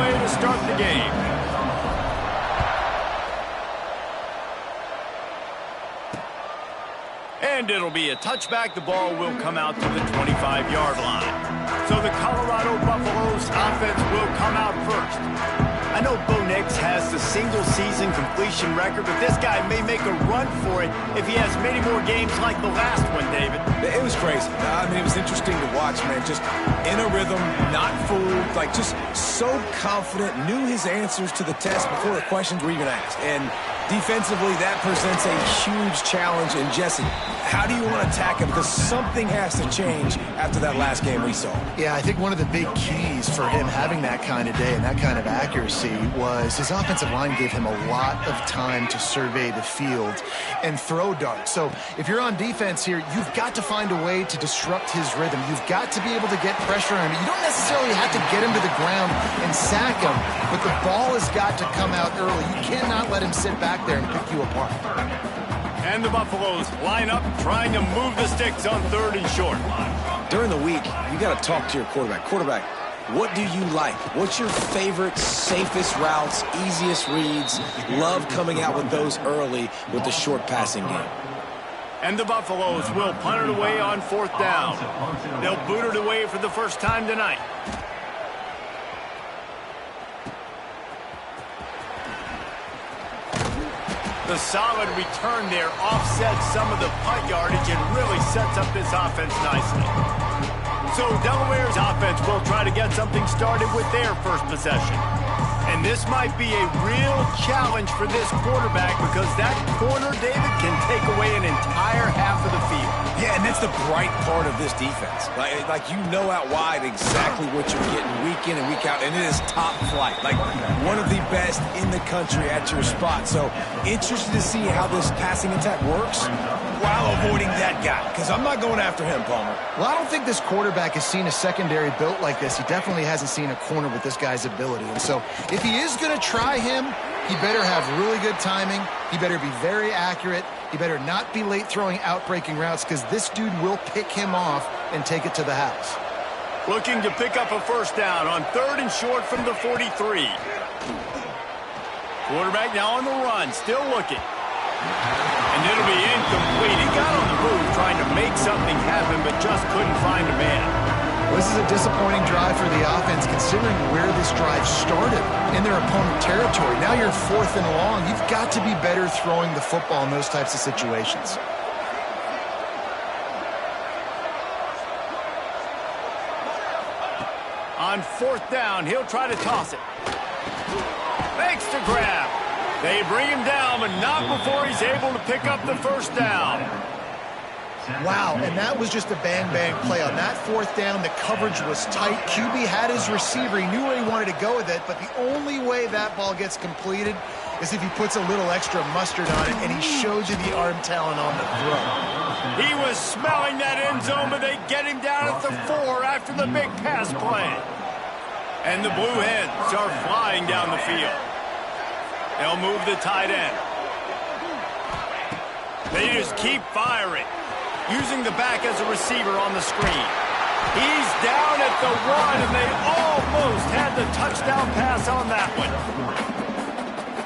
underway to start the game. And it'll be a touchback. The ball will come out to the 25-yard line. So the Colorado Buffaloes offense will come out first. I know Bo Nix has the single-season completion record, but this guy may make a run for it if he has many more games like the last one, David. It was crazy. I mean, it was interesting to watch, man. Just in a rhythm, not fooled, like just so confident, knew his answers to the test before the questions were even asked. And defensively, that presents a huge challenge. And Jesse, how do you want to attack him? Because something has to change after that last game we saw. Yeah, I think one of the big keys for him having that kind of day and that kind of accuracy was his offensive line gave him a lot of time to survey the field and throw darts. So if you're on defense here, you've got to find a way to disrupt his rhythm. You've got to be able to get pressure on him. You don't necessarily have to get him to the ground and sack him, but the ball has got to come out early. You cannot let him sit back there and pick you apart. And the Buffaloes line up trying to move the sticks on 3rd and short. During the week, you got to talk to your quarterback. Quarterback, what do you like? What's your favorite, safest routes, easiest reads? Love coming out with those early with the short passing game. And the Buffaloes will punt it away on 4th down. They'll boot it away for the first time tonight. The solid return there offsets some of the punt yardage and really sets up this offense nicely. So Delaware's offense will try to get something started with their first possession. And this might be a real challenge for this quarterback because that corner, David, can take away an entire half of the field. Yeah, and that's the bright part of this defense. Like you know out wide exactly what you're getting week in and week out, and it is top flight. Like one of the best in the country at your spot. So interested to see how this passing attack works while avoiding that guy, because I'm not going after him, Palmer. Well, I don't think this quarterback has seen a secondary built like this. He definitely hasn't seen a corner with this guy's ability. And so if he is going to try him, he better have really good timing. He better be very accurate. He better not be late throwing out-breaking routes because this dude will pick him off and take it to the house. Looking to pick up a first down on 3rd and short from the 43. Quarterback now on the run, still looking. And it'll be incomplete. He got on the move trying to make something happen, but just couldn't find a man. This is a disappointing drive for the offense, considering where this drive started in their opponent territory. Now you're 4th and long. You've got to be better throwing the football in those types of situations. On 4th down, he'll try to toss it. Makes the grab. They bring him down, but not before he's able to pick up the first down. Wow, and that was just a bang-bang play. On that 4th down, the coverage was tight. QB had his receiver. He knew where he wanted to go with it, but the only way that ball gets completed is if he puts a little extra mustard on it, and he shows you the arm talent on the throw. He was smelling that end zone, but they get him down at the 4 after the big pass play. And the Blue Hens are flying down the field. They'll move the tight end. They just keep firing. Using the back as a receiver on the screen. He's down at the 1, and they almost had the touchdown pass on that one.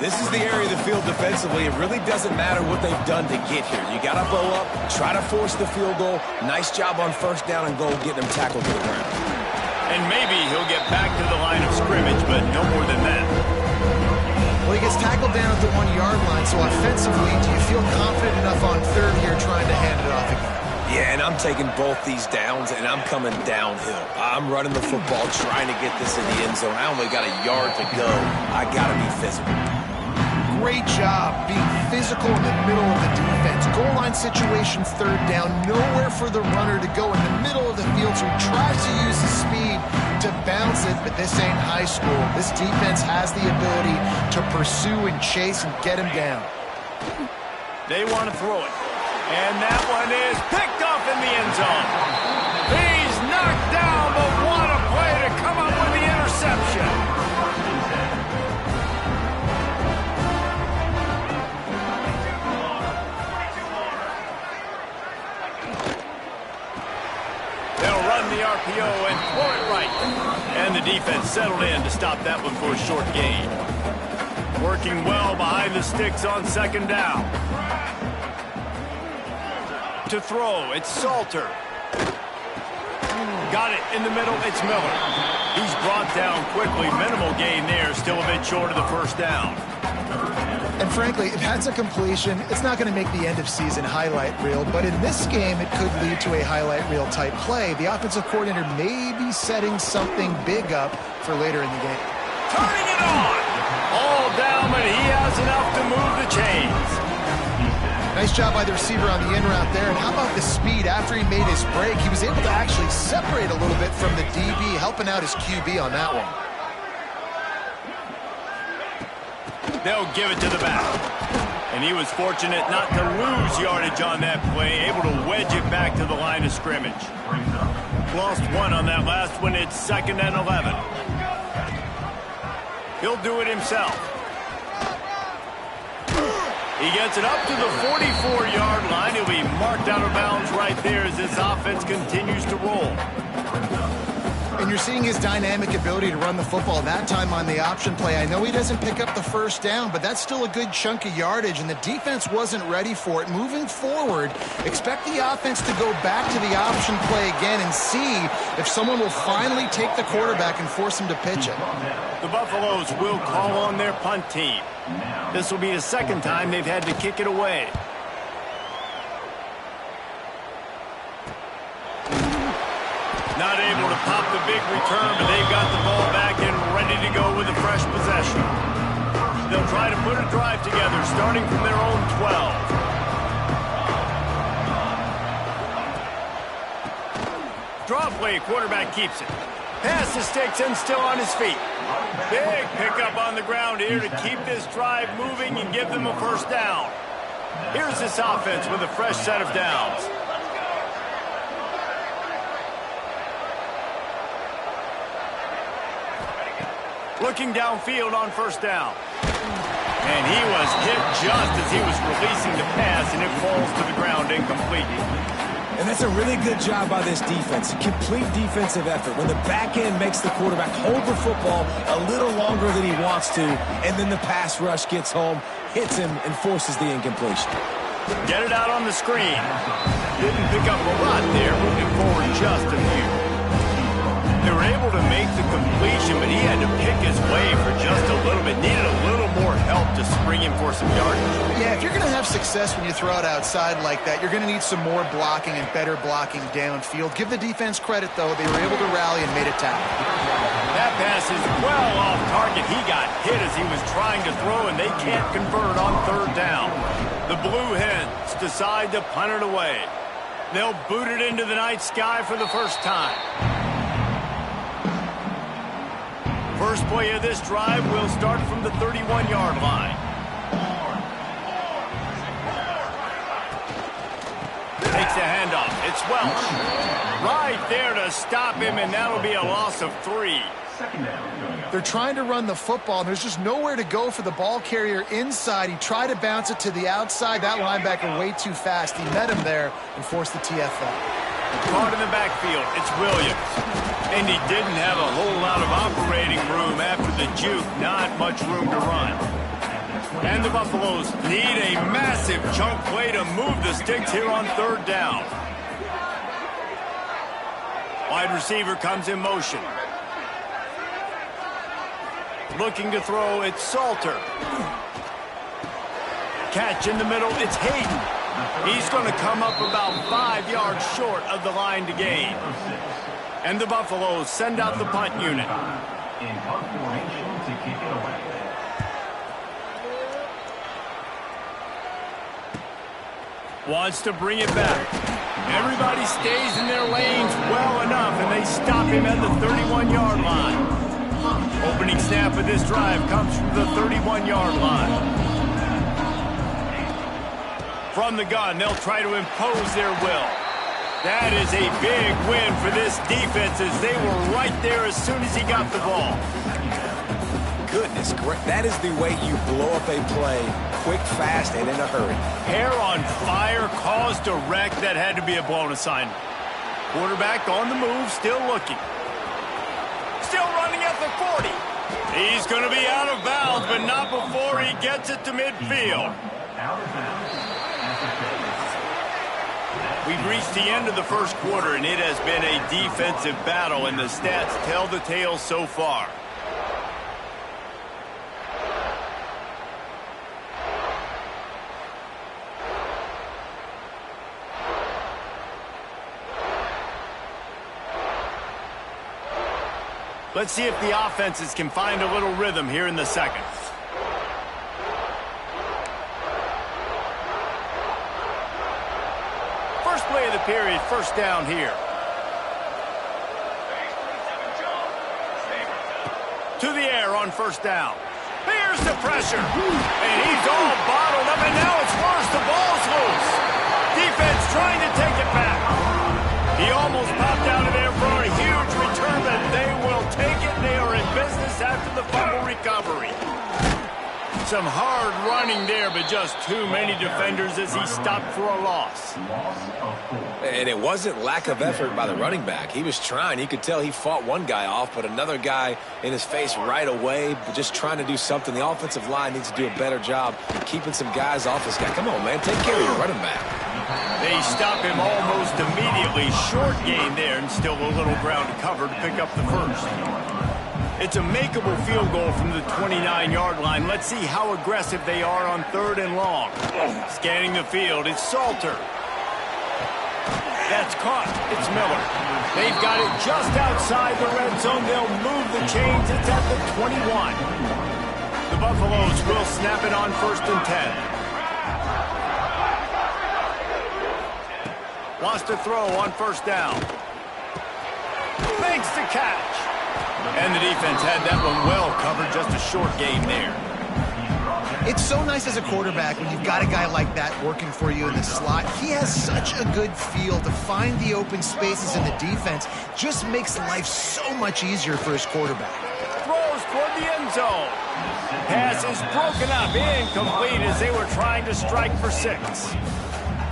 This is the area of the field defensively. It really doesn't matter what they've done to get here. You got to bow up, try to force the field goal. Nice job on 1st down and goal, getting them tackled to the ground. And maybe he'll get back to the line of scrimmage, but no more than that. Well, he gets tackled down at the 1-yard line, so offensively, do you feel confident enough on 3rd here trying to hand it off again? Yeah, and I'm taking both these downs, and I'm coming downhill. I'm running the football, trying to get this in the end zone. I only got a yard to go. I got to be physical. Great job being physical in the middle of the defense. Goal line situation, 3rd down, nowhere for the runner to go in the middle of the field, so he tries to use his speed to bounce it, but this ain't high school. This defense has the ability to pursue and chase and get him down. They want to throw it. And that one is picked off in the end zone. He's knocked down, but what a play to come up with the interception. They'll run the RPO and throw it right. And the defense settled in to stop that one for a short gain. Working well behind the sticks on second down. To throw, it's Salter. Got it in the middle, it's Miller. He's brought down quickly. Minimal gain there, still a bit short of the first down. And frankly, if that's a completion, it's not going to make the end-of-season highlight reel. But in this game, it could lead to a highlight reel type play. The offensive coordinator may be setting something big up for later in the game. Turning it on! All down, but he has enough to move the chains. Nice job by the receiver on the in route there. And how about the speed? After he made his break, he was able to actually separate a little bit from the DB, helping out his QB on that one. They'll give it to the back. And he was fortunate not to lose yardage on that play, able to wedge it back to the line of scrimmage. Lost one on that last one. It's 2nd and 11. He'll do it himself. He gets it up to the 44-yard line. He'll be marked out of bounds right there as this offense continues to roll. And you're seeing his dynamic ability to run the football. That time on the option play, I know he doesn't pick up the first down, but that's still a good chunk of yardage, and the defense wasn't ready for it. Moving forward, expect the offense to go back to the option play again and see if someone will finally take the quarterback and force him to pitch it. The Buffaloes will call on their punt team. This will be the second time they've had to kick it away. Not able to pop the big return, but they've got the ball back and ready to go with a fresh possession. They'll try to put a drive together, starting from their own 12. Draw play, quarterback keeps it. Pass the sticks and still on his feet. Big pickup on the ground here to keep this drive moving and give them a first down. Here's this offense with a fresh set of downs. Looking downfield on first down. And he was hit just as he was releasing the pass, and it falls to the ground incomplete. And that's a really good job by this defense. Complete defensive effort. When the back end makes the quarterback hold the football a little longer than he wants to, and then the pass rush gets home, hits him, and forces the incompletion. Get it out on the screen. Didn't pick up a lot there, moving forward just a few. They were able to make the completion, but he had to pick his way for just a little bit. Needed a little more help to spring him for some yardage. Yeah, if you're going to have success when you throw it outside like that, you're going to need some more blocking and better blocking downfield. Give the defense credit, though. They were able to rally and made a tackle. That pass is well off target. He got hit as he was trying to throw, and they can't convert on third down. The Blue Hens decide to punt it away. They'll boot it into the night sky for the first time. First play of this drive will start from the 31-yard line. Takes the handoff. It's Welch. Right there to stop him, and that'll be a loss of 3. They're trying to run the football, and there's just nowhere to go for the ball carrier inside. He tried to bounce it to the outside. That linebacker way too fast. He met him there and forced the TFL. Caught in the backfield, it's Williams. And he didn't have a whole lot of operating room after the juke. Not much room to run. And the Buffaloes need a massive chunk play to move the sticks here on third down. Wide receiver comes in motion. Looking to throw, it's Salter. Catch in the middle, it's Hayden. He's going to come up about 5 yards short of the line to gain. And the Buffaloes send out the punt unit. Wants to bring it back. Everybody stays in their lanes well enough, and they stop him at the 31-yard line. Opening snap of this drive comes from the 31-yard line. From the gun, they'll try to impose their will. That is a big win for this defense as they were right there as soon as he got the ball. Goodness, that is the way you blow up a play, quick, fast, and in a hurry. Hair on fire, caused a wreck. That had to be a blown assignment. Quarterback on the move, still looking. Still running. at the 40. He's going to be out of bounds, but not before he gets it to midfield. We've reached the end of the first quarter, and it has been a defensive battle, and the stats tell the tale so far. Let's see if the offenses can find a little rhythm here in the second. First play of the period, first down here. To the air on first down. Here's the pressure. And he's all bottled up, and now it's worse. The ball's loose. Defense trying to take it back. He almost popped out of there for a huge return, but they will take it. They are in business after the fumble recovery. Some hard running there, but just too many defenders as he stopped for a loss. And it wasn't lack of effort by the running back. He was trying. You could tell he fought one guy off, but another guy in his face right away, but just trying to do something. The offensive line needs to do a better job keeping some guys off this guy. Come on, man. Take care of your running back. They stop him almost immediately. Short gain there, and still a little ground to cover to pick up the first. It's a makeable field goal from the 29-yard line. Let's see how aggressive they are on 3rd and long. Scanning the field, it's Salter. That's caught. It's Miller. They've got it just outside the red zone. They'll move the chains. It's at the 21. The Buffaloes will snap it on 1st and 10. Wants to throw on first down. Makes the catch. And the defense had that one well covered. Just a short gain there. It's so nice as a quarterback when you've got a guy like that working for you in the slot. He has such a good feel to find the open spaces in the defense. Just makes life so much easier for his quarterback. Throws toward the end zone. Pass is broken up, incomplete as they were trying to strike for 6.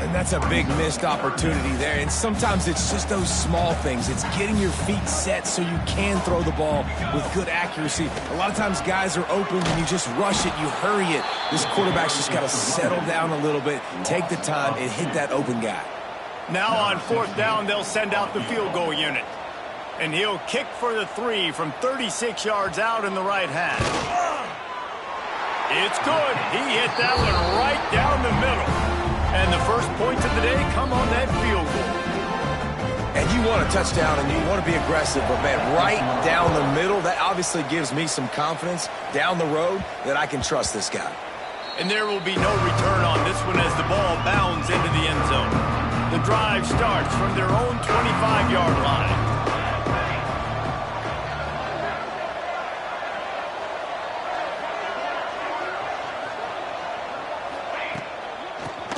And that's a big missed opportunity there. And sometimes it's just those small things. It's getting your feet set so you can throw the ball with good accuracy. A lot of times guys are open and you just rush it, you hurry it. This quarterback's just got to settle down a little bit, take the time, and hit that open guy. Now on 4th down, they'll send out the field goal unit. And he'll kick for the 3 from 36 yards out in the right half. It's good. He hit that one right down the middle. And the first points of the day come on that field goal. And you want a touchdown and you want to be aggressive, but man, right down the middle, that obviously gives me some confidence down the road that I can trust this guy. And there will be no return on this one as the ball bounds into the end zone. The drive starts from their own 25-yard line.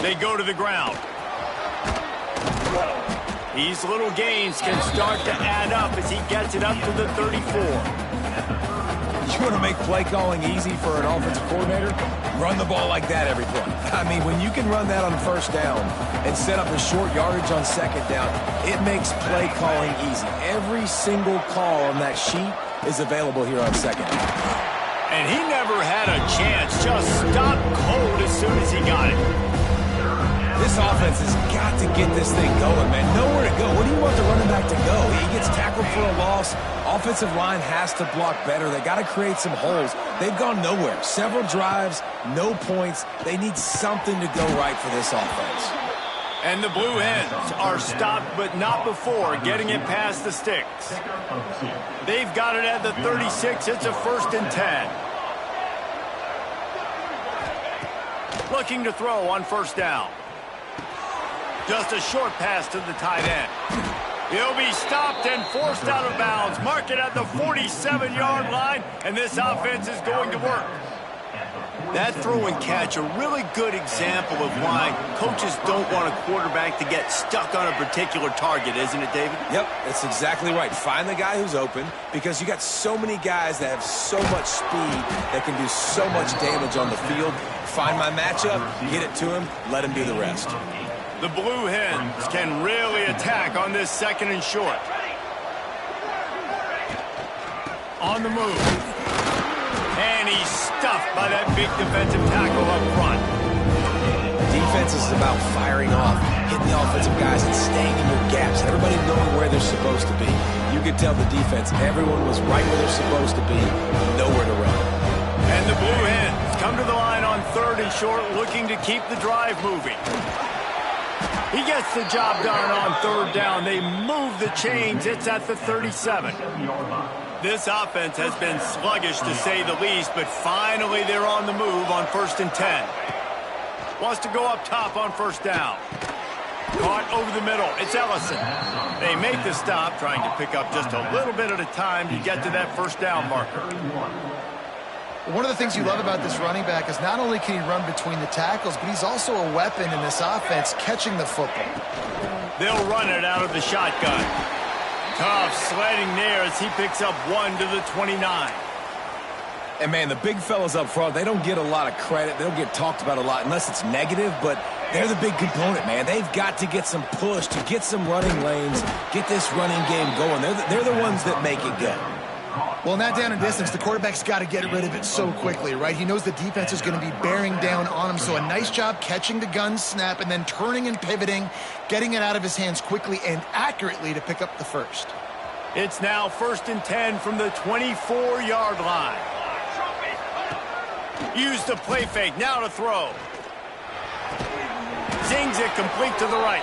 They go to the ground. These little gains can start to add up as he gets it up to the 34. You want to make play calling easy for an offensive coordinator? Run the ball like that every play. I mean, when you can run that on first down and set up a short yardage on second down, it makes play calling easy. Every single call on that sheet is available here on second down. And he never had a chance. Just stopped cold as soon as he got it. This offense has got to get this thing going, man. Nowhere to go. Where do you want the running back to go? He gets tackled for a loss. Offensive line has to block better. They got to create some holes. They've gone nowhere. Several drives, no points. They need something to go right for this offense. And the Blue Hens are stopped, but not before getting it past the sticks. They've got it at the 36. It's a 1st and 10. Looking to throw on first down. Just a short pass to the tight end. He'll be stopped and forced out of bounds. Mark it at the 47-yard line, and this offense is going to work. That throw and catch, a really good example of why coaches don't want a quarterback to get stuck on a particular target, isn't it, David? Yep, that's exactly right. Find the guy who's open, because you got so many guys that have so much speed that can do so much damage on the field. Find my matchup, get it to him, let him do the rest. The Blue Hens can really attack on this 2nd and short. On the move. And he's stuffed by that big defensive tackle up front. Defense is about firing off, hitting the offensive guys and staying in your gaps. Everybody knowing where they're supposed to be. You could tell the defense, everyone was right where they're supposed to be, nowhere to run. And the Blue Hens come to the line on 3rd and short, looking to keep the drive moving. He gets the job done on 3rd down. They move the chains. It's at the 37. This offense has been sluggish, to say the least, but finally they're on the move on 1st and 10. Wants to go up top on 1st down. Caught over the middle. It's Ellison. They make the stop, trying to pick up just a little bit at a time to get to that 1st down marker. One of the things you love about this running back is not only can he run between the tackles, but he's also a weapon in this offense catching the football. They'll run it out of the shotgun. Tough sledding there as he picks up 1 to the 29. And, man, the big fellas up front, they don't get a lot of credit. They don't get talked about a lot unless it's negative, but they're the big component, man. They've got to get some push, to get some running lanes, get this running game going. They're the ones that make it go. Well, in that down and distance, the quarterback's got to get rid of it so quickly, right? He knows the defense is going to be bearing down on him, so a nice job catching the gun snap and then turning and pivoting, getting it out of his hands quickly and accurately to pick up the first. It's now 1st and 10 from the 24-yard line. Use the play fake, now to throw. Zings it complete to the right.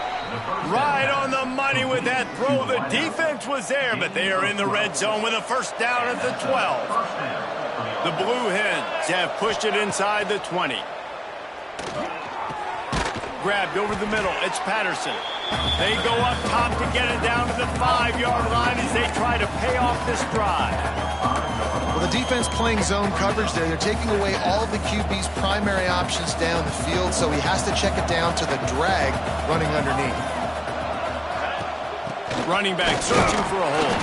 Right on the money with that throw. The defense was there, but they are in the red zone with a 1st down at the 12. The Blue Hens have pushed it inside the 20. Grabbed over the middle. It's Patterson. They go up top to get it down to the 5-yard line as they try to pay off this drive. Well, the defense playing zone coverage there. They're taking away all of the QB's primary options down the field, so he has to check it down to the drag running underneath. Running back searching for a hole.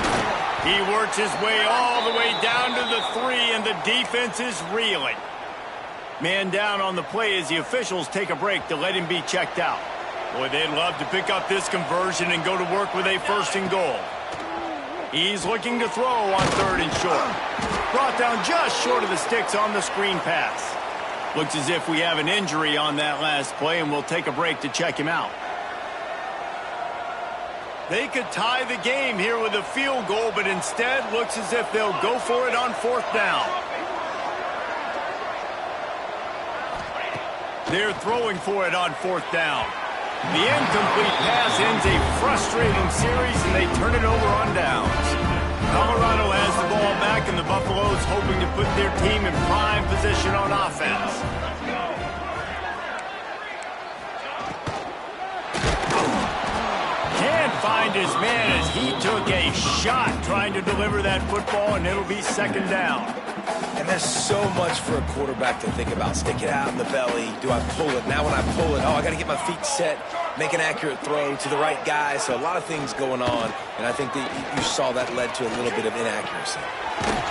He works his way all the way down to the 3, and the defense is reeling. Man down on the play as the officials take a break to let him be checked out. Boy, they'd love to pick up this conversion and go to work with a 1st and goal. He's looking to throw on 3rd and short. Brought down just short of the sticks on the screen pass. Looks as if we have an injury on that last play, and we'll take a break to check him out. They could tie the game here with a field goal, but instead looks as if they'll go for it on 4th down. They're throwing for it on 4th down. The incomplete pass ends a frustrating series, and they turn it over on downs. Colorado has the ball back, and the Buffaloes hoping to put their team in prime position on offense. Can't find his man as he took a shot trying to deliver that football, and it'll be 2nd down. And there's so much for a quarterback to think about. Stick it out in the belly. Do I pull it? Now when I pull it, I got to get my feet set, make an accurate throw to the right guy. So a lot of things going on, and I think that you saw that led to a little bit of inaccuracy.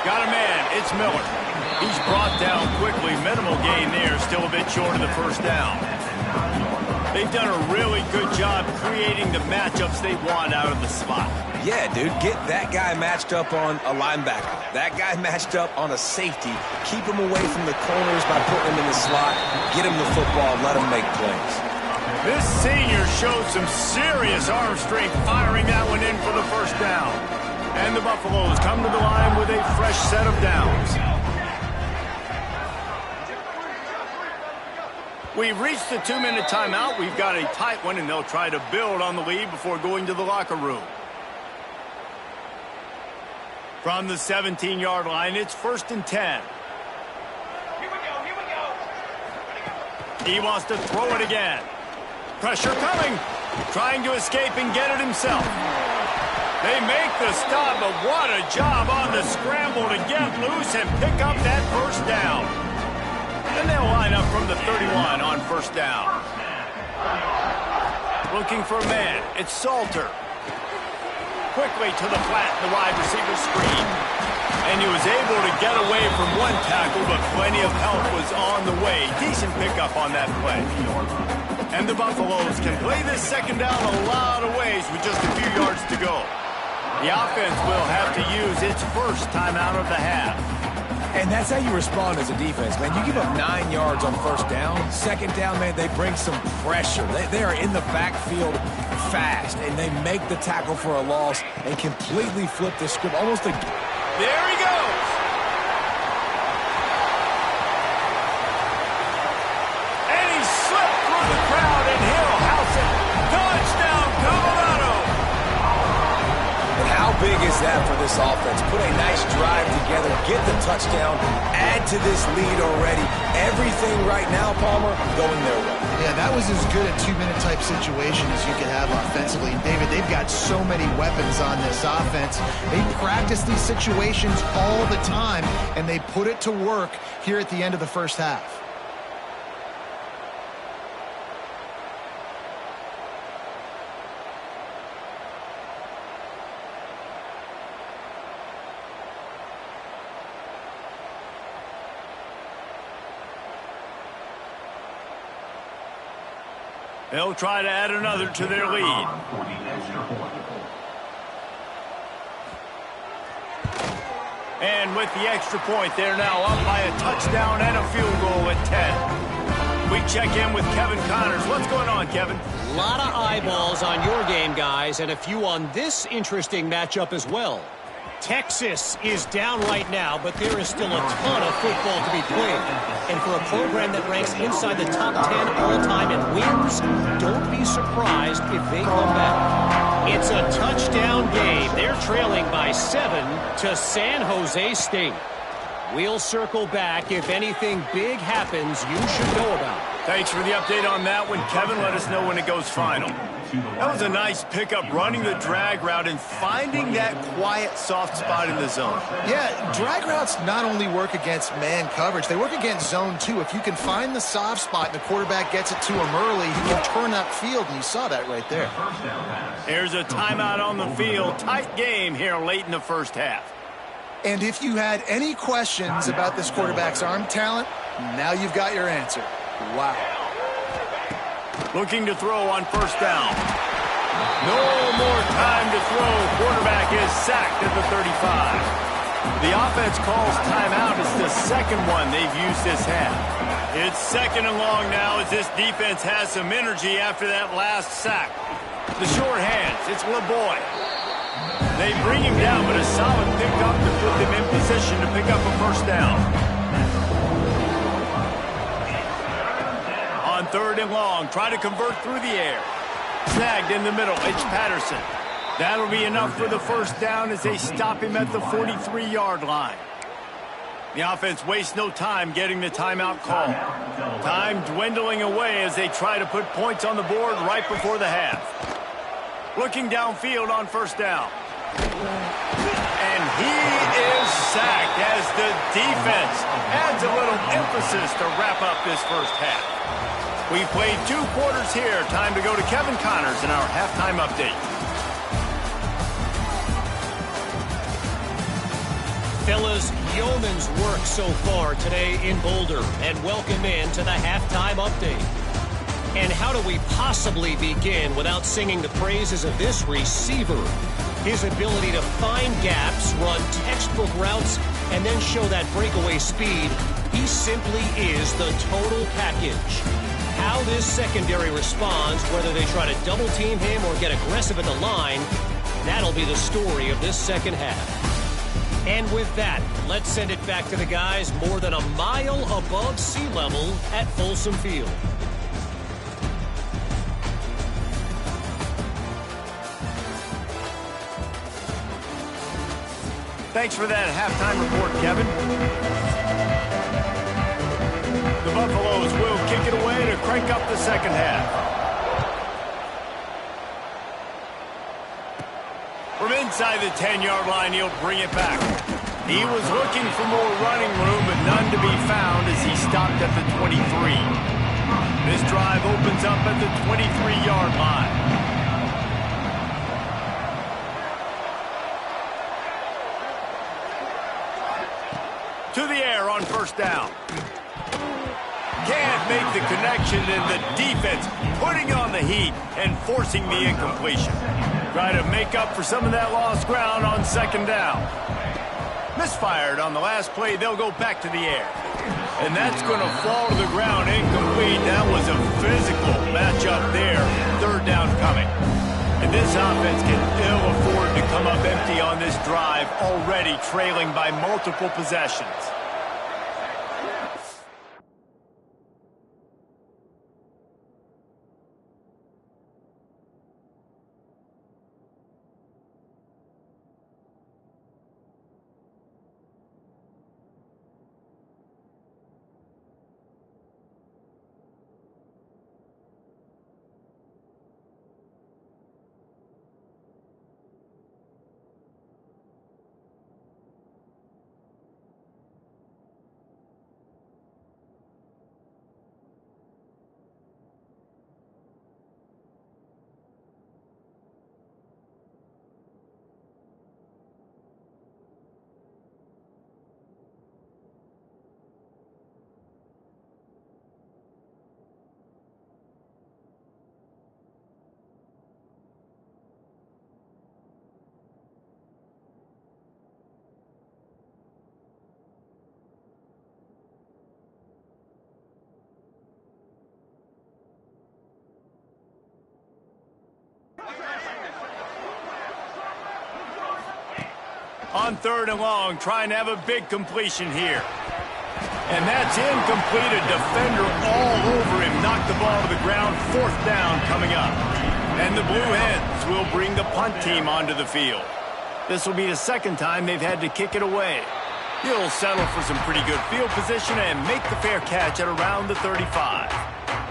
Got a man. It's Miller. He's brought down quickly. Minimal gain there. Still a bit short of the 1st down. They've done a really good job creating the matchups they want out of the slot. Yeah, dude, get that guy matched up on a linebacker. That guy matched up on a safety. Keep him away from the corners by putting him in the slot. Get him the football. Let him make plays. This senior shows some serious arm strength, firing that one in for the 1st down. And the Buffaloes come to the line with a fresh set of downs. We've reached the 2-minute timeout. We've got a tight one, and they'll try to build on the lead before going to the locker room. From the 17-yard line, it's 1st and 10. Here we go. He wants to throw it again. Pressure coming. Trying to escape and get it himself. They make the stop, but what a job on the scramble to get loose and pick up that 1st down. And they'll line up from the 31 on 1st down. Looking for a man. It's Salter. Quickly to the flat, the wide receiver screen. And he was able to get away from one tackle, but plenty of help was on the way. Decent pickup on that play. And the Buffaloes can play this 2nd down a lot of ways with just a few yards to go. The offense will have to use its first timeout of the half. And that's how you respond as a defense, man. You give up 9 yards on first down. Second down, man, they bring some pressure. They are in the backfield fast, and they make the tackle for a loss and completely flip the script. Almost a... There he goes. And he slipped through the crowd, and he'll house it. Touchdown, Colorado. And how big is that for this offense? Put a nice drive together, get the touchdown, add to this lead already. Everything right now, Palmer, going their way. Yeah, that was as good a 2-minute type situation as you could have offensively. And David, they've got so many weapons on this offense. They practice these situations all the time, and they put it to work here at the end of the first half. They'll try to add another to their lead. And with the extra point, they're now up by a touchdown and a field goal at 10. We check in with Kevin Connors. What's going on, Kevin? A lot of eyeballs on your game, guys, and a few on this interesting matchup as well. Texas is down right now, but there is still a ton of football to be played. And for a program that ranks inside the top 10 all-time in wins, don't be surprised if they come back. It's a touchdown game. They're trailing by 7 to San Jose State. We'll circle back. If anything big happens, you should know about it. Thanks for the update on that one, Kevin. Let us know when it goes final. That was a nice pickup, running the drag route and finding that quiet, soft spot in the zone. Yeah, drag routes not only work against man coverage, they work against zone too. If you can find the soft spot and the quarterback gets it to him early, he can turn that field, and you saw that right there. There's a timeout on the field. Tight game here late in the first half. And if you had any questions about this quarterback's arm talent, now you've got your answer. Wow. Looking to throw on first down. No more time to throw. Quarterback is sacked at the 35. The offense calls timeout. It's the second one they've used this half. It's second and long now as this defense has some energy after that last sack. The short hands. It's LeBoy. They bring him down, but a solid pickup to put them in position to pick up a first down. On third and long, try to convert through the air. Snagged in the middle, it's Patterson. That'll be enough for the first down as they stop him at the 43-yard line. The offense wastes no time getting the timeout call. Time dwindling away as they try to put points on the board right before the half. Looking downfield on first down. And he is sacked as the defense adds a little emphasis to wrap up this first half. We played 2 quarters here. Time to go to Kevin Connors in our halftime update. Fellas, yeoman's work so far today in Boulder, and welcome in to the halftime update. And how do we possibly begin without singing the praises of this receiver? His ability to find gaps, run textbook routes, and then show that breakaway speed. He simply is the total package. How this secondary responds, whether they try to double team him or get aggressive at the line, that'll be the story of this second half. And with that, let's send it back to the guys more than a mile above sea level at Folsom Field. Thanks for that halftime report, Kevin. The Buffaloes will kick it away to crank up the second half. From inside the 10-yard line, he'll bring it back. He was looking for more running room, but none to be found as he stopped at the 23. This drive opens up at the 23-yard line. To the air on first down. Can't make the connection, and the defense putting on the heat and forcing the incompletion. Try to make up for some of that lost ground on second down. Misfired on the last play. They'll go back to the air. And that's going to fall to the ground incomplete. That was a physical matchup there. Third down coming. And this offense can ill afford to come up empty on this drive, already trailing by multiple possessions. On third and long, trying to have a big completion here. And that's incomplete. A defender all over him. Knocked the ball to the ground. Fourth down coming up. And the Blue Hens will bring the punt team onto the field. This will be the second time they've had to kick it away. He'll settle for some pretty good field position and make the fair catch at around the 35.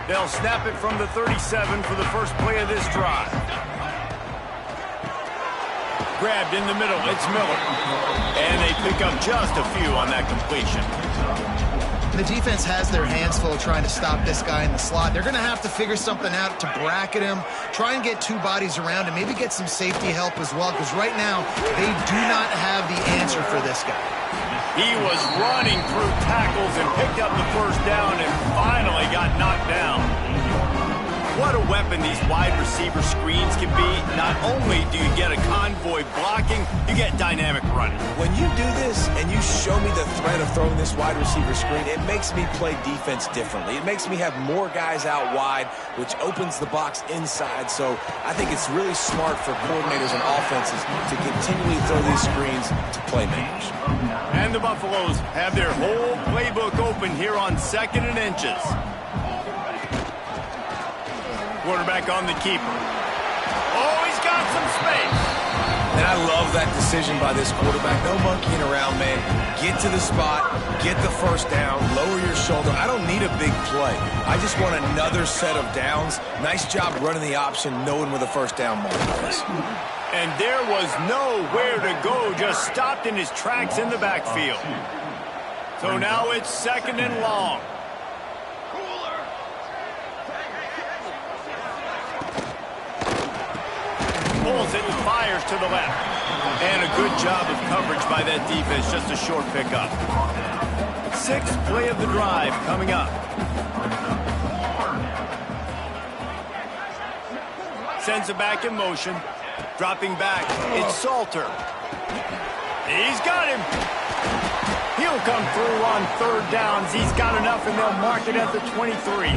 They'll snap it from the 37 for the first play of this drive. Grabbed in the middle, it's Miller. And they pick up just a few on that completion. The defense has their hands full trying to stop this guy in the slot. They're going to have to figure something out to bracket him, try and get two bodies around him, maybe get some safety help as well, because right now they do not have the answer for this guy. He was running through tackles and picked up the first down and finally got knocked down. What a weapon these wide receiver screens can be. Not only do you get a convoy blocking, you get dynamic running. When you do this and you show me the threat of throwing this wide receiver screen, it makes me play defense differently. It makes me have more guys out wide, which opens the box inside. So I think it's really smart for coordinators and offenses to continually throw these screens to playmakers. And the Buffaloes have their whole playbook open here on 2nd and inches. Quarterback on the keeper. Oh, he's got some space. And I love that decision by this quarterback. No monkeying around, man. Get to the spot, get the first down, lower your shoulder. I don't need a big play. I just want another set of downs. Nice job running the option, knowing where the first down mark was. And there was nowhere to go, just stopped in his tracks in the backfield. So now it's 2nd and long. Pulls it and fires to the left. And a good job of coverage by that defense, just a short pickup. 6th play of the drive coming up. Sends it back in motion. Dropping back, it's Salter. He's got him. He'll come through on third downs. He's got enough, and they'll mark it at the 23.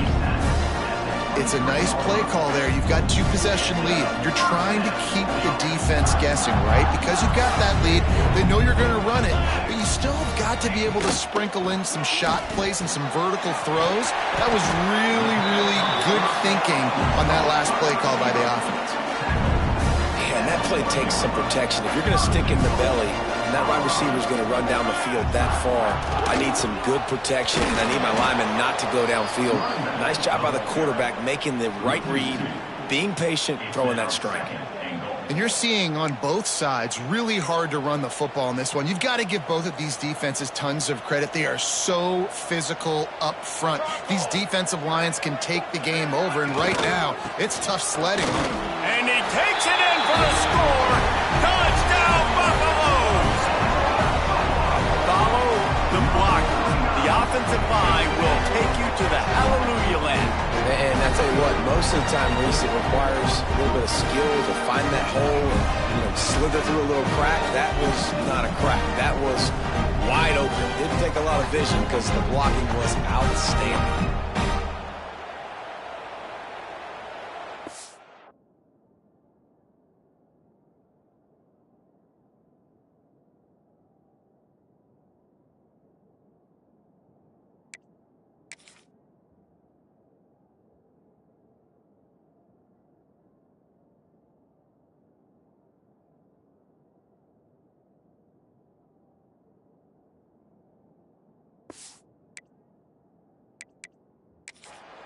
It's a nice play call there. You've got 2-possession lead. You're trying to keep the defense guessing, right? Because you've got that lead, they know you're going to run it, but you still have got to be able to sprinkle in some shot plays and some vertical throws. That was really, really good thinking on that last play call by the offense. And that play takes some protection. If you're going to stick in the belly, and that wide receiver is going to run down the field that far, I need some good protection, and I need my lineman not to go downfield. Nice job by the quarterback making the right read, being patient, throwing that strike. And you're seeing on both sides really hard to run the football in this one. You've got to give both of these defenses tons of credit. They are so physical up front. These defensive lines can take the game over, and right now, it's tough sledding. And he takes it in for the score. Touchdown, Buffaloes! Follow the block. The offensive line will take you to to the hallelujah land. And I tell you what, most of the time, Reese, it requires a little bit of skill to find that hole and slither through a little crack. That was not a crack. That was wide open. Didn't take a lot of vision because the blocking was outstanding.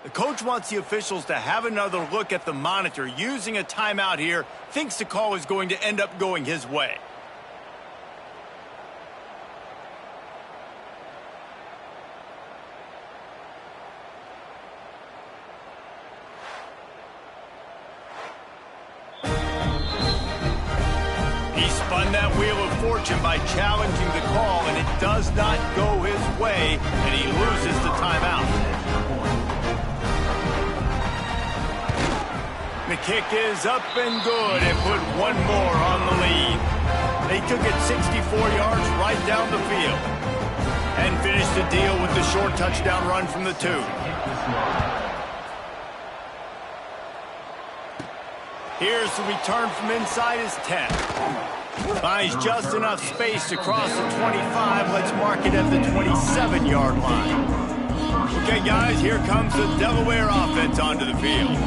The coach wants the officials to have another look at the monitor using a timeout here. Thinks the call is going to end up going his way. He spun that wheel of fortune by challenging the call, and it does not go his way, and he loses the timeout. The kick is up and good and put one more on the lead. They took it 64 yards right down the field and finished the deal with the short touchdown run from the 2. Here's the return from inside his 10. Finds just enough space to cross the 25. Let's mark it at the 27-yard line. Okay, guys, here comes the Delaware offense onto the field.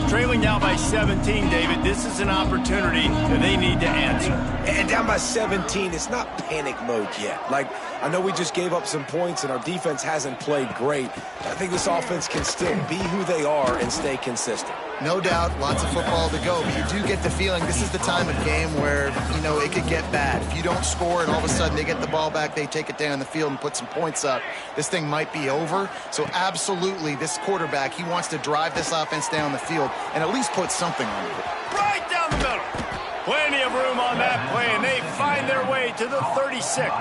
Trailing now by 17, David. This is an opportunity that they need to answer. And down by 17, it's not panic mode yet. Like, I know we just gave up some points and our defense hasn't played great. I think this offense can still be who they are and stay consistent. No doubt, lots of football to go, but you do get the feeling this is the time of game where, it could get bad. If you don't score and all of a sudden they get the ball back, they take it down the field and put some points up, this thing might be over. So absolutely, this quarterback, he wants to drive this offense down the field and at least put something on it. Right down the middle. Plenty of room on that play, and they find their way to the 36.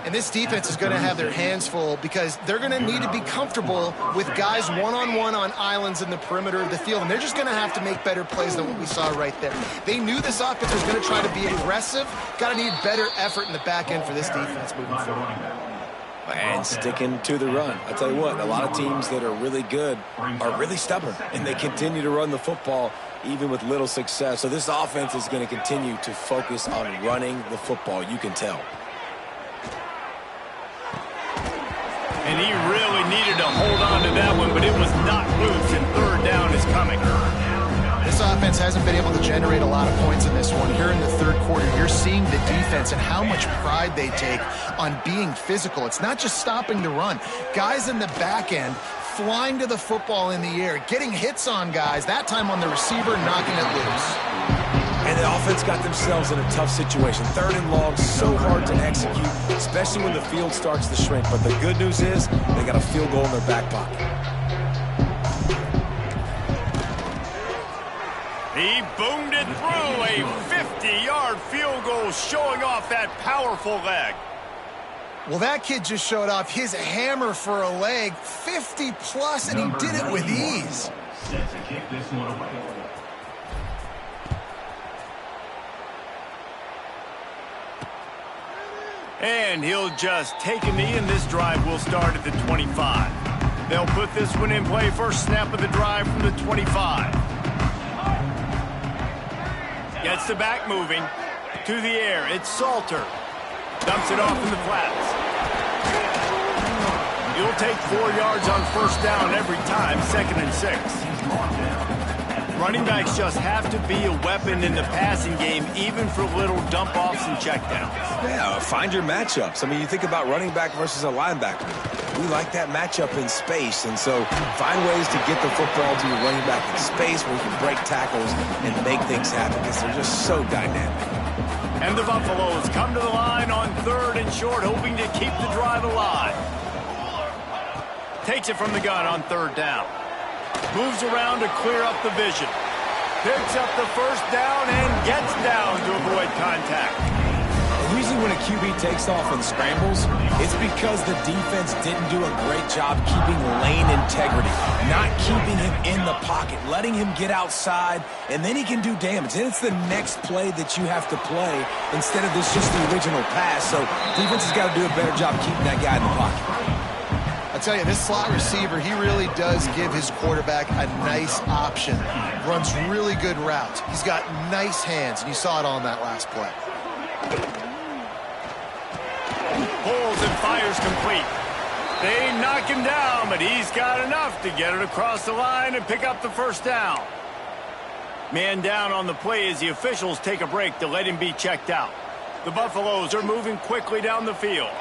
And this defense is going to have their hands full because they're going to need to be comfortable with guys one-on-one on islands in the perimeter of the field, and they're just going to have to make better plays than what we saw right there. They knew this offense was going to try to be aggressive. Got to need better effort in the back end for this defense moving forward. And sticking to the run. I tell you what, a lot of teams that are really good are really stubborn, and they continue to run the football even with little success. So this offense is going to continue to focus on running the football. You can tell. And he really needed to hold on to that one, but it was not loose, and third down is coming. This offense hasn't been able to generate a lot of points in this one. Here in the third quarter, you're seeing the defense and how much pride they take on being physical. It's not just stopping the run. Guys in the back end flying to the football in the air, getting hits on guys, that time on the receiver, knocking it loose. And the offense got themselves in a tough situation. Third and long, so hard to execute, especially when the field starts to shrink. But the good news is they got a field goal in their back pocket. He boomed it through a 50-yard field goal, showing off that powerful leg. Well, that kid just showed off his hammer for a leg, 50-plus, and he did it with ease. Set to kick this one away. And he'll just take a knee, and this drive will start at the 25. They'll put this one in play. First snap of the drive from the 25. Gets the back moving. To the air, it's Salter. Dumps it off in the flats. You'll take 4 yards on first down every time, 2nd and 6. Running backs just have to be a weapon in the passing game, even for little dump-offs and checkdowns. Yeah, find your matchups. I mean, you think about running back versus a linebacker. We like that matchup in space, and so find ways to get the football to your running back in space where you can break tackles and make things happen because they're just so dynamic. And the Buffaloes come to the line on 3rd and short, hoping to keep the drive alive. Takes it from the gun on 3rd down. Moves around to clear up the vision. Picks up the first down and gets down to avoid contact. The reason when a QB takes off and scrambles, it's because the defense didn't do a great job keeping lane integrity, not keeping him in the pocket, letting him get outside, and then he can do damage. And it's the next play that you have to play instead of this just the original pass. So defense has got to do a better job keeping that guy in the pocket. I tell you, this slot receiver, he really does give his quarterback a nice option. Runs really good routes. He's got nice hands, and you saw it on that last play. Pulls and fires complete. They knock him down, but he's got enough to get it across the line and pick up the first down. Man down on the play as the officials take a break to let him be checked out. The Buffaloes are moving quickly down the field.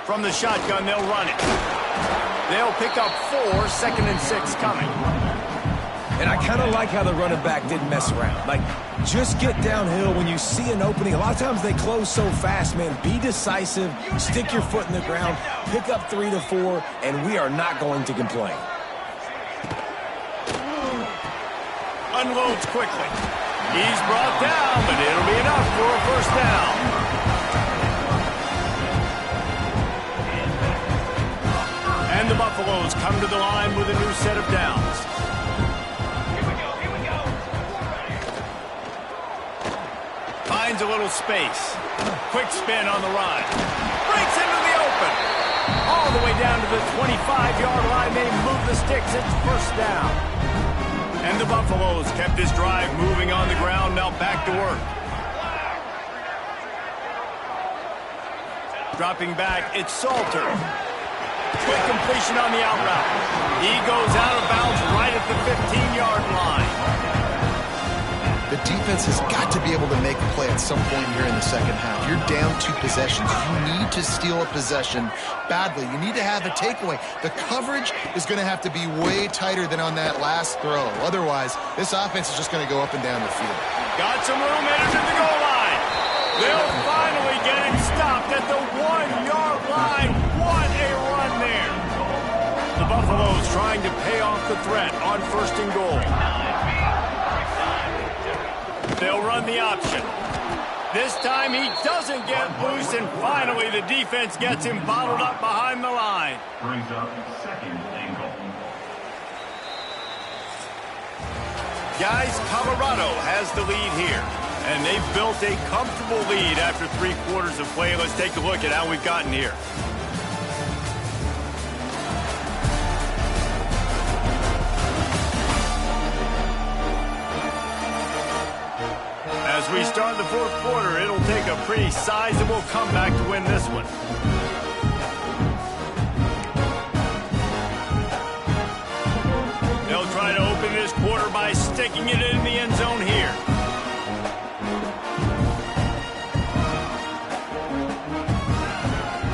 From the shotgun, they'll run it. They'll pick up 4, 2nd and 6 coming. And I kind of like how the running back didn't mess around. Like, just get downhill when you see an opening. A lot of times they close so fast, man. Be decisive, stick your foot in the ground, pick up 3 to 4, and we are not going to complain. Unloads quickly. He's brought down, but it'll be enough for a first down. And the Buffaloes come to the line with a new set of downs. Here we go. Finds a little space. Quick spin on the run. Breaks into the open. All the way down to the 25-yard line. They move the sticks. It's first down. And the Buffaloes kept this drive moving on the ground. Now back to work. Dropping back, it's Salter. Quick completion on the out route. He goes out of bounds right at the 15-yard line. The defense has got to be able to make a play at some point here in the second half. You're down 2 possessions. You need to steal a possession badly. You need to have a takeaway. The coverage is going to have to be way tighter than on that last throw. Otherwise, this offense is just going to go up and down the field. Got some room headed to the goal line. They'll finally get him stopped at the 1-yard line. What a run there. The Buffaloes trying to pay off the threat on 1st and goal. They'll run the option. This time he doesn't get loose, and finally the defense gets him bottled up behind the line. Brings up 2nd and goal. Guys, Colorado has the lead here, and they've built a comfortable lead after 3 quarters of play. Let's take a look at how we've gotten here. As we start the 4th quarter, it'll take a pretty sizable comeback to win this one. They'll try to open this quarter by sticking it in the end zone here.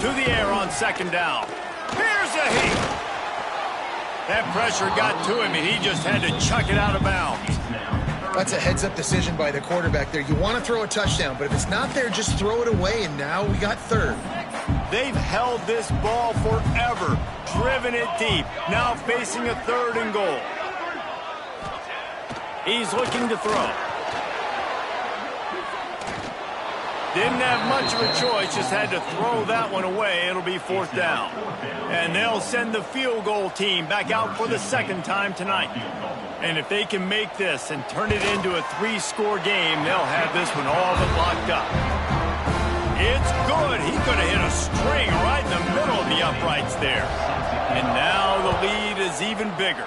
To the air on 2nd down. Here's a heat. That pressure got to him, and he just had to chuck it out of bounds. That's a heads-up decision by the quarterback there. You want to throw a touchdown, but if it's not there, just throw it away, and now we got 3rd. They've held this ball forever, driven it deep, now facing a 3rd and goal. He's looking to throw. Didn't have much of a choice, just had to throw that one away. It'll be 4th down. And they'll send the field goal team back out for the 2nd time tonight. And if they can make this and turn it into a 3-score game, they'll have this one all but locked up. It's good. He could have hit a string right in the middle of the uprights there. And now the lead is even bigger.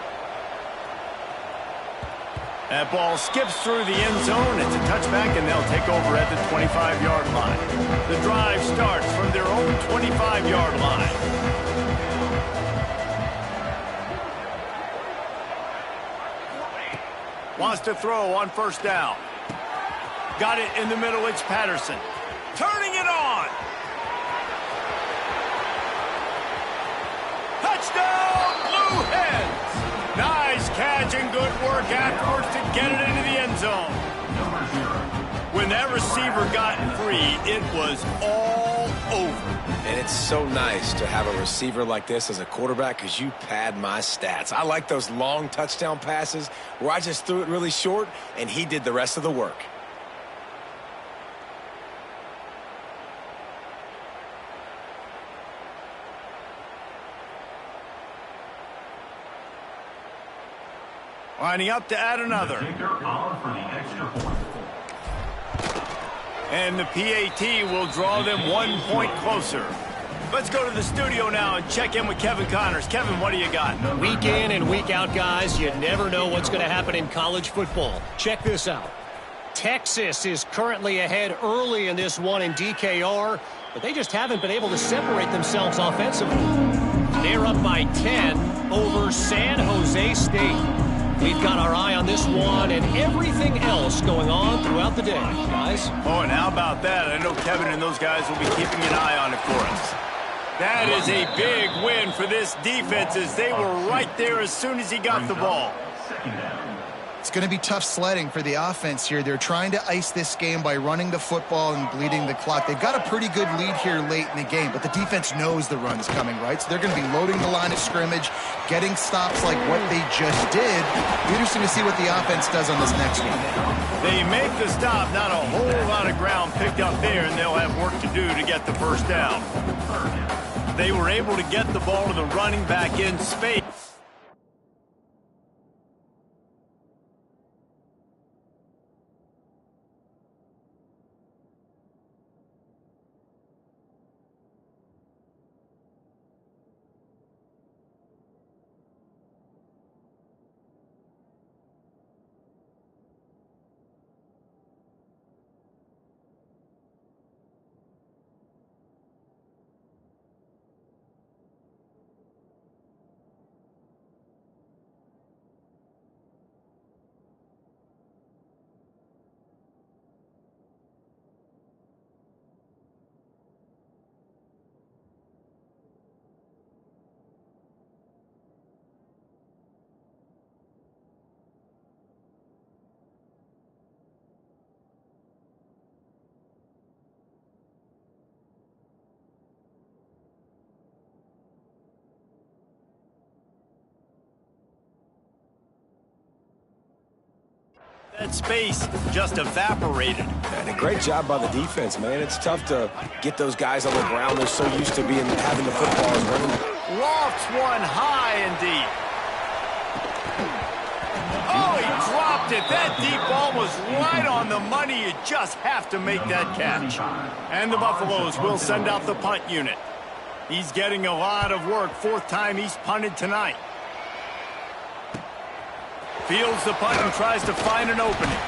That ball skips through the end zone. It's a touchback, and they'll take over at the 25-yard line. The drive starts from their own 25-yard line. Wants to throw on 1st down. Got it in the middle. It's Patterson. Turning it on. Touchdown, Blue Hens. Nice catch and good work afterwards to get it into the end zone. When that receiver got free, it was all over. And it's so nice to have a receiver like this as a quarterback because you pad my stats. I like those long touchdown passes where I just threw it really short and he did the rest of the work. Lining up to add another. Kicker on for the extra point. And the PAT will draw them 1 point closer. Let's go to the studio now and check in with Kevin Connors. Kevin, what do you got? Week in and week out, guys, you never know what's going to happen in college football. Check this out. Texas is currently ahead early in this one in DKR, but they just haven't been able to separate themselves offensively. They're up by 10 over San Jose State. We've got our eye on this one and everything else going on throughout the day, guys. Oh, and how about that? I know Kevin and those guys will be keeping an eye on it for us. That is a big win for this defense as they were right there as soon as he got the ball. Second down. It's going to be tough sledding for the offense here. They're trying to ice this game by running the football and bleeding the clock. They've got a pretty good lead here late in the game, but the defense knows the run's coming, right? So they're going to be loading the line of scrimmage, getting stops like what they just did. Be interesting to see what the offense does on this next one. They make the stop, not a whole lot of ground picked up there, and they'll have work to do to get the first down. They were able to get the ball to the running back in space. That space just evaporated. And a great job by the defense, man. It's tough to get those guys on the ground. They're so used to having the football and running. Lofts one high and deep. Oh, he dropped it. That deep ball was right on the money. You just have to make that catch. And the Buffaloes will send out the punt unit. He's getting a lot of work. 4th time he's punted tonight. Fields the punt and tries to find an opening.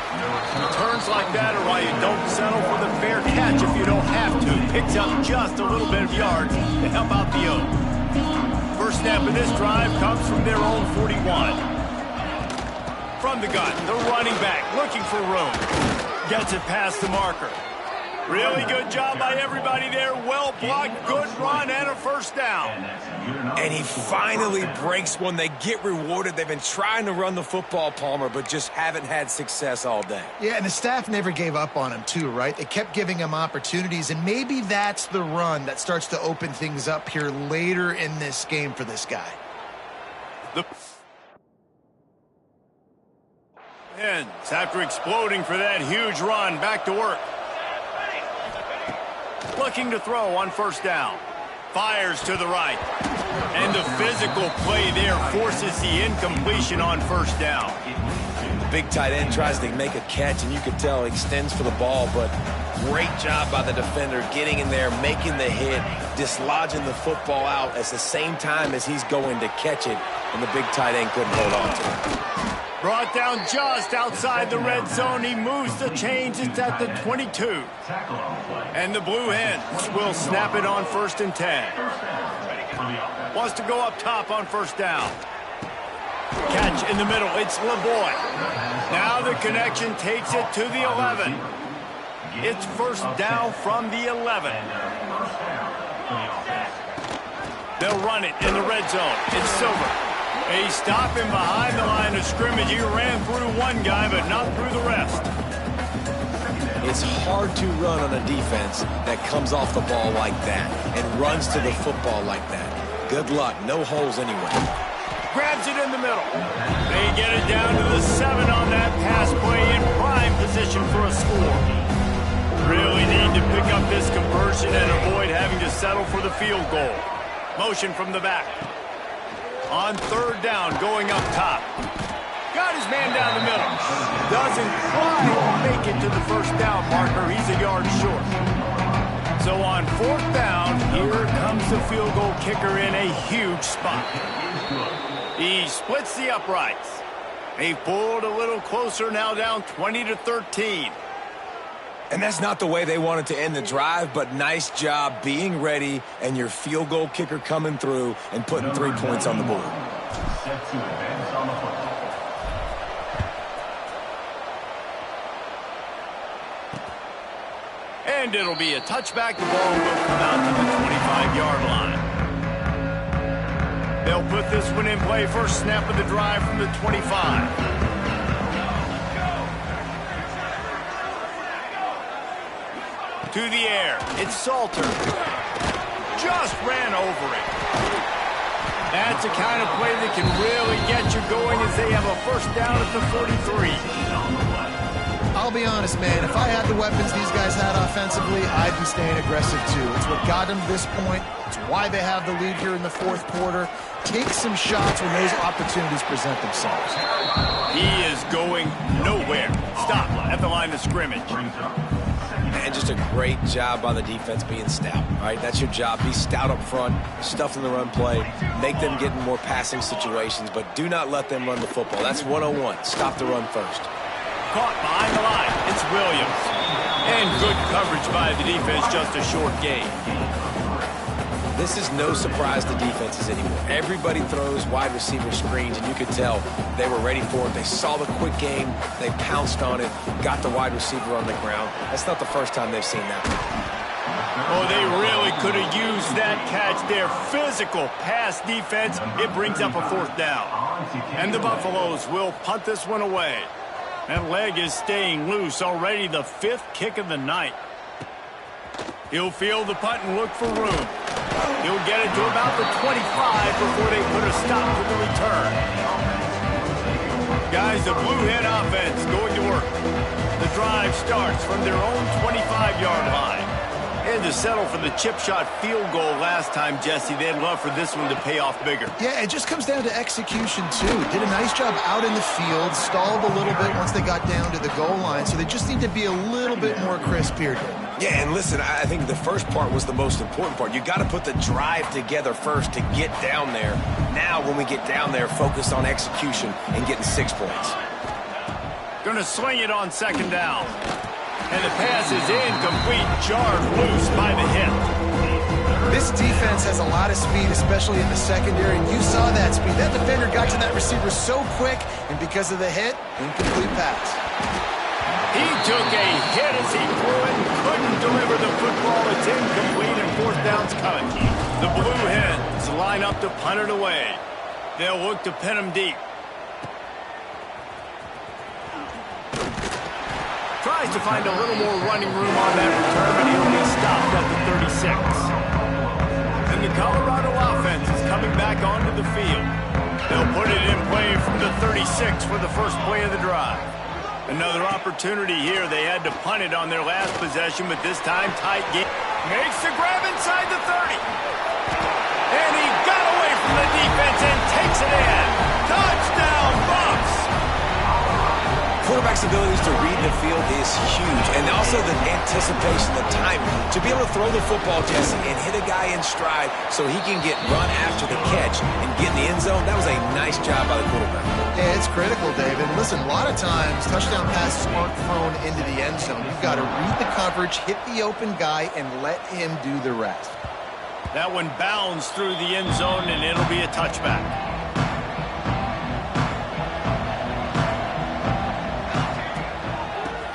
Returns like that are why you don't settle for the fair catch if you don't have to. Picks up just a little bit of yards to help out the O. First snap of this drive comes from their own 41. From the gun, the running back looking for room. Gets it past the marker. Really good job by everybody there. Well blocked, good run, and a first down. And he finally breaks one. They get rewarded. They've been trying to run the football, Palmer, but just haven't had success all day. Yeah, and the staff never gave up on him too, right? They kept giving him opportunities, and maybe that's the run that starts to open things up here later in this game for this guy. And after exploding for that huge run, back to work. Looking to throw on first down. Fires to the right. And the physical play there forces the incompletion on first down. The big tight end tries to make a catch, and you could tell he extends for the ball, but great job by the defender getting in there, making the hit, dislodging the football out at the same time as he's going to catch it, and the big tight end couldn't hold on to it. Brought down just outside the red zone. He moves the chains. It's at the 22. And the Blue Hens will snap it on 1st and 10. Wants to go up top on first down. Catch in the middle. It's LeBoy. Now the connection takes it to the 11. It's first down from the 11. They'll run it in the red zone. It's Silver. He's stopping behind the line of scrimmage. He ran through one guy, but not through the rest. It's hard to run on a defense that comes off the ball like that and runs to the football like that. Good luck. No holes anyway. Grabs it in the middle. They get it down to the 7 on that pass play in prime position for a score. Really need to pick up this conversion and avoid having to settle for the field goal. Motion from the back. On 3rd down, going up top. Got his man down the middle. Doesn't quite make it to the first down marker. He's a yard short. So on 4th down, here comes the field goal kicker in a huge spot. He splits the uprights. They pulled a little closer, now down 20-13. And that's not the way they wanted to end the drive, but nice job being ready and your field goal kicker coming through and putting 3 points on the board. Set to advance on the football. And it'll be a touchback. The ball will come out to the 25-yard line. They'll put this one in play. First snap of the drive from the 25. To the air. It's Salter. Just ran over it. That's the kind of play that can really get you going as they have a first down at the 43. I'll be honest, man. If I had the weapons these guys had offensively, I'd be staying aggressive too. It's what got them to this point. It's why they have the lead here in the 4th quarter. Take some shots when those opportunities present themselves. He is going nowhere. Stop at the line of scrimmage. And just a great job by the defense being stout. All right, that's your job. Be stout up front, stuff in the run play, make them get in more passing situations, but do not let them run the football. That's 101. Stop the run first. Caught behind the line. It's Williams. And good coverage by the defense, just a short gain. This is no surprise to defenses anymore. Everybody throws wide receiver screens, and you could tell they were ready for it. They saw the quick game. They pounced on it, got the wide receiver on the ground. That's not the first time they've seen that. Oh, they really could have used that catch there. Physical pass defense. It brings up a 4th down. And the Buffaloes will punt this one away. That leg is staying loose. Already the 5th kick of the night. He'll field the punt and look for room. He'll get it to about the 25 before they put a stop to the return. Guys, the Blue Hen offense going to work. The drive starts from their own 25-yard line. And to settle for the chip shot field goal last time, Jesse, they'd love for this one to pay off bigger. Yeah, it just comes down to execution, too. Did a nice job out in the field, stalled a little bit once they got down to the goal line, so they just need to be a little bit more crisp here. Yeah, and listen, I think the first part was the most important part. You got to put the drive together first to get down there. Now, when we get down there, focus on execution and getting 6 points. Going to swing it on 2nd down. And the pass is incomplete, jarred loose by the hit. This defense has a lot of speed, especially in the secondary, and you saw that speed. That defender got to that receiver so quick, and because of the hit, incomplete pass. He took a hit as he threw it and couldn't deliver the football. It's incomplete, and 4th down's coming. The Blue Hens line up to punt it away. They'll look to pin him deep. Tries to find a little more running room on that return, but he'll be stopped at the 36. And the Colorado offense is coming back onto the field. They'll put it in play from the 36 for the first play of the drive. Another opportunity here. They had to punt it on their last possession, but this time tight game. Makes the grab inside the 30. And he got away from the defense and takes it in. Touchdown, Bucs! Quarterback's abilities to read the field is huge, and also the anticipation, the timing. To be able to throw the football, Jesse, and hit a guy in stride so he can get run after the catch and get in the end zone, that was a nice job by the quarterback. Yeah, it's critical, David. Listen, a lot of times, touchdown passes aren't thrown into the end zone. You've got to read the coverage, hit the open guy, and let him do the rest. That one bounds through the end zone, and it'll be a touchback.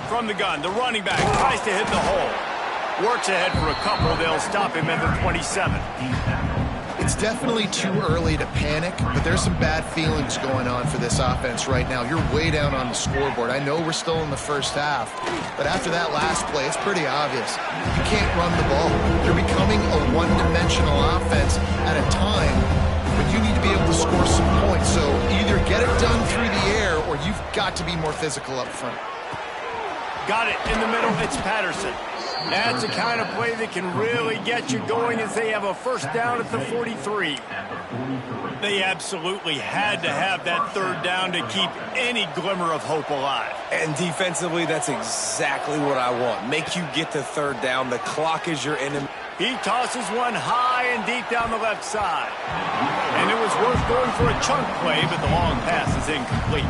From the gun, the running back tries to hit the hole. Works ahead for a couple. They'll stop him at the 27. It's definitely too early to panic, but there's some bad feelings going on for this offense right now. You're way down on the scoreboard. I know we're still in the first half, but after that last play, it's pretty obvious. You can't run the ball. You're becoming a one-dimensional offense at a time when you need to be able to score some points. So either get it done through the air or you've got to be more physical up front. Got it in the middle. It's Patterson. That's the kind of play that can really get you going as they have a first down at the 43. They absolutely had to have that third down to keep any glimmer of hope alive. And defensively, that's exactly what I want. Make you get the third down. The clock is your enemy. He tosses one high and deep down the left side. And it was worth going for a chunk play, but the long pass is incomplete.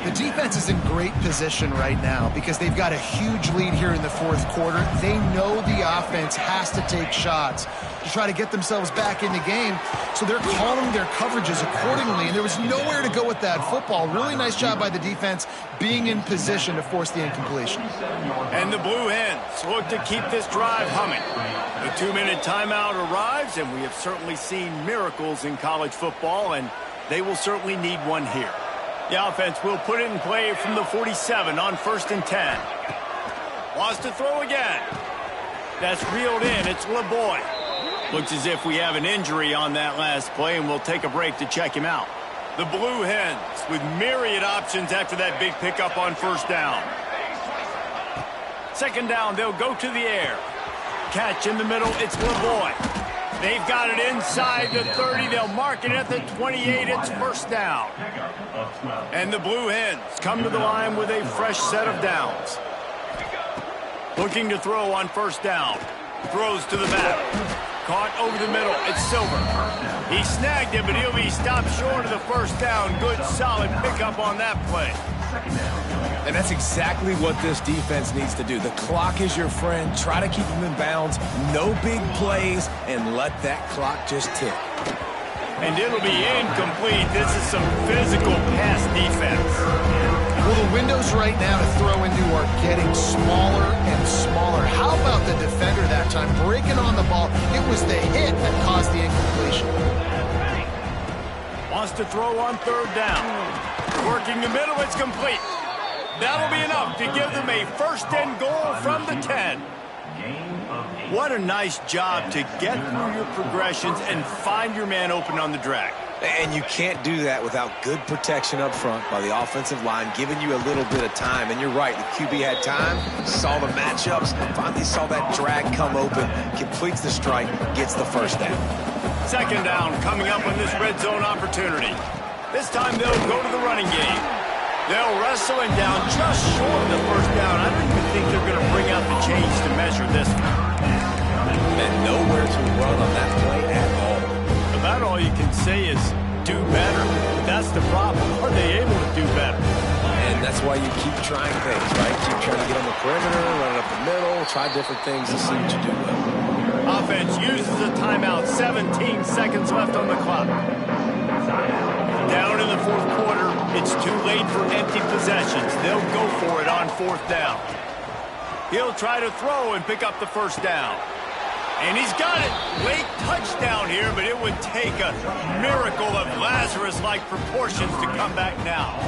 The defense is in great position right now because they've got a huge lead here in the fourth quarter. They know the offense has to take shots to try to get themselves back in the game, so they're calling their coverages accordingly, and there was nowhere to go with that football. Really nice job by the defense being in position to force the incompletion. And the Blue Hens look to keep this drive humming. The 2-minute timeout arrives, and we have certainly seen miracles in college football, and they will certainly need one here. The offense will put it in play from the 47 on 1st and 10. Wants to throw again. That's reeled in. It's LeBoy. Looks as if we have an injury on that last play, and we'll take a break to check him out. The Blue Hens with myriad options after that big pickup on 1st down. 2nd down, they'll go to the air. Catch in the middle. It's LeBoy. They've got it inside the 30. They'll mark it at the 28. It's 1st down. And the Blue Hens come to the line with a fresh set of downs. Looking to throw on 1st down. Throws to the back. Caught over the middle. It's Silver. He snagged it, but he'll be stopped short of the 1st down. Good, solid pickup on that play. And that's exactly what this defense needs to do. The clock is your friend. Try to keep them in bounds. No big plays, and let that clock just tick. And it'll be incomplete. This is some physical pass defense. Well, the windows right now to throw into are getting smaller and smaller. How about the defender that time breaking on the ball? It was the hit that caused the incompletion. Wants to throw on 3rd down. Working the middle, it's complete. That'll be enough to give them a 1st and goal from the 10. What a nice job to get through your progressions and find your man open on the drag. And you can't do that without good protection up front by the offensive line, giving you a little bit of time. And you're right, the QB had time, saw the matchups, finally saw that drag come open, completes the strike, gets the 1st down. 2nd down coming up on this red zone opportunity. This time they'll go to the running game. They'll wrestle him down just short of the 1st down. I don't even think they're going to bring out the chains to measure this one. And nowhere to run on that play at all. About all you can say is do better. That's the problem. Are they able to do better? And that's why you keep trying things, right? Keep trying to get on the perimeter, run it up the middle, try different things to see what you do well. Offense uses a timeout. 17 seconds left on the clock. Down in the 4th quarter, it's too late for empty possessions. They'll go for it on 4th down. He'll try to throw and pick up the 1st down. And he's got it. Late touchdown here, but it would take a miracle of Lazarus-like proportions to come back now.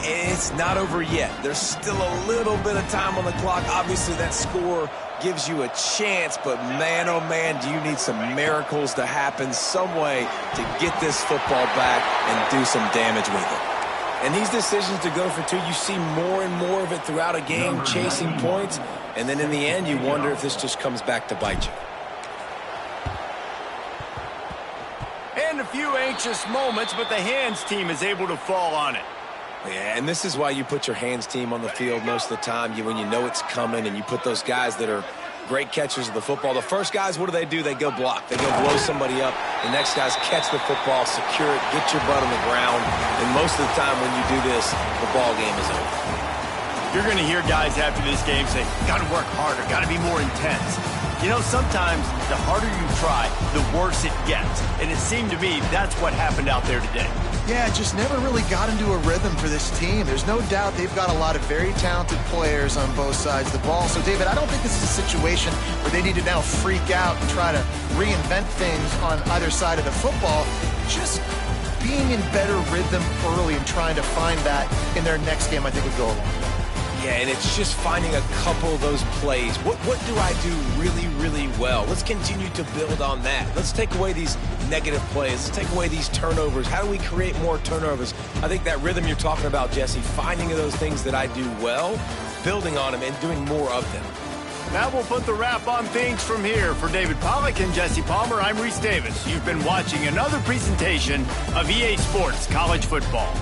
It's not over yet. There's still a little bit of time on the clock. Obviously, that score gives you a chance, but man, oh man, do you need some miracles to happen some way to get this football back and do some damage with it. And these decisions to go for 2, you see more and more of it throughout a game, chasing points, and then in the end, you wonder if this just comes back to bite you. And a few anxious moments, but the hands team is able to fall on it. Yeah, and this is why you put your hands team on the field most of the time, when you know it's coming, and you put those guys that are great catchers of the football. The first guys, what do? They go block. They go blow somebody up. The next guys catch the football, secure it, get your butt on the ground. And most of the time when you do this, the ball game is over. You're going to hear guys after this game say, got to work harder, got to be more intense. You know, sometimes the harder you try, the worse it gets. And it seemed to me that's what happened out there today. Yeah, just never really got into a rhythm for this team. There's no doubt they've got a lot of very talented players on both sides of the ball. So, David, I don't think this is a situation where they need to now freak out and try to reinvent things on either side of the football. Just being in better rhythm early and trying to find that in their next game, I think would go a long way. Yeah, and it's just finding a couple of those plays. What do I do really, really well? Let's continue to build on that. Let's take away these negative plays. Let's take away these turnovers. How do we create more turnovers? I think that rhythm you're talking about, Jesse, finding those things that I do well, building on them, and doing more of them. That will put the wrap on things from here. For David Pollack and Jesse Palmer, I'm Reese Davis. You've been watching another presentation of EA Sports College Football.